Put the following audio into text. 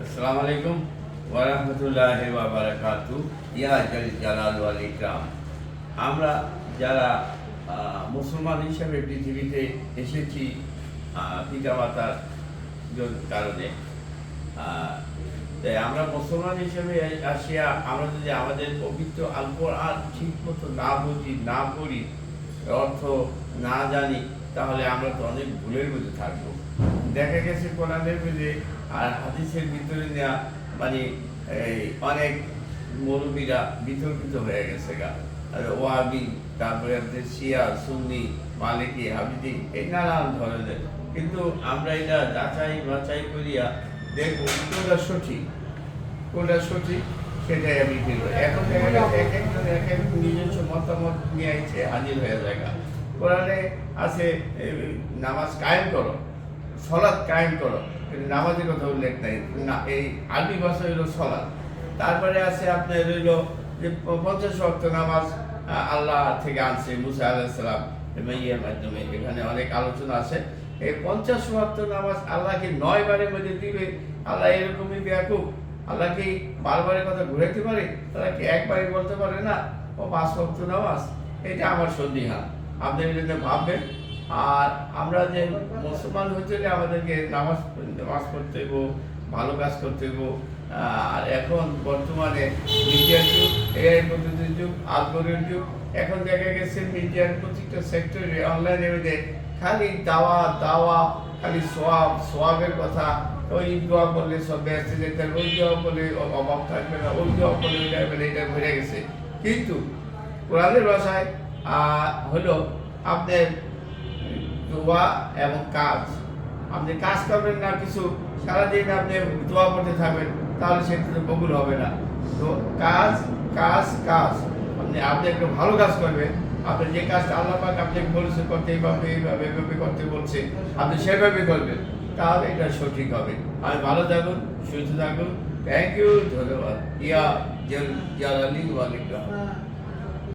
আসসালামু আলাইকুম ওয়া রাহমাতুল্লাহি ওয়া বারাকাতুহু। ইয়া জাল জালাল ওয়াল ইকরাম। আমরা যারা মুসলমান হিসেবে পৃথিবীতে এসেছি পিতামাতার কারণে, তাই আমরা মুসলমান হিসেবে আসিয়া আমরা যদি আমাদের পবিত্র আল কোরআন ঠিক মতো না বুঝি, না পড়ি, অর্থ না জানি, তাহলে আমরা তো অনেক ভুলের মধ্যে থাকবো। দেখা গেছে কোরআনের মধ্যে আর হাদিসের ভিতরে নেওয়া মানে অনেক মৌলবীরা বিতর্কিত হয়ে গেছে গা। আর ওয়াহাবি, তারপরে আপনার শিয়া, সুন্নি, মালিকি, হাবিদি, এই নানান ধরনের। কিন্তু আমরা এটা যাচাই বাছাই করিয়া দেখবো কোনটা সঠিক সেটাই আমি ফিরবো। এখন দেখা গেছে এক একজন এক এক নিজস্ব মতামত নিয়ে আইছে, হাজির হয়ে জায়গা। কোরআনে আছে নামাজ কায়েম করো, সলাৎ কায়েম করো, কিন্তু নামাজের কথা উল্লেখ নাই। না, এই আরবি ভাষা হইল সলাৎ। তারপরে আছে আপনার রইল যে 50 ওয়াক্ত নামাজ আল্লাহ থেকে আনছে মুসা আলাইহিস সালাম মেয়ের মাধ্যমে। এখানে অনেক আলোচনা আছে। এই 50 ওয়াক্ত নামাজ আল্লাহ কি 9 বারের মধ্যে দিবে? আল্লাহ এরকমই ব্যাকুব? আল্লাহ কি বারবারের কথা ঘুরাইতে পারে? তারা কি একবারই বলতে পারে না ও 5 ওয়াক্ত নামাজ? এটা আমার সন্দিহান। আপনি এটা ভাববেন। আর আমরা যে মুসলমান হইতে হলে আমাদেরকে নামাজ পড়তে হইব, ভালো কাজ করতে হইব। আর এখন বর্তমানে মিডিয়ার যুগ, এআই পদ্ধতির যুগ, আলগোরিদমের যুগ। এখন দেখা গেছে মিডিয়ার প্রত্যেকটা সেক্টরে অনলাইনে খালি দাওয়া, খালি সোয়াবের কথা। ওই দোয়া করলে সব ব্যস্ত যেতেন, ওই দোয়া করলে অভাব থাকবে না, ওই দোয়া করলে এটা ভরে গেছে। কিন্তু কোরআনের ভাষায় হলো আপনার দোয়া এবং কাজ। আপনি কাজ করবেন না কিছু, সারাদিন আপনি দোয়া করতে থাকবেন, তাহলে সেটা তো কবুল হবে না। তো কাজ আপনি একটু ভালো কাজ করবেন। আপনি যে কাজটা আল্লাহ পাক আপনাকে বলেছে করতে, এইভাবে করতে বলছে, আপনি সেভাবে করবেন, তাহলে এটা সঠিক হবে। আর ভালো থাকুন, সুস্থ থাকুন। থ্যাংক ইউ, ধন্যবাদ। ইয়া জালালি ওয়াল ইকরাম।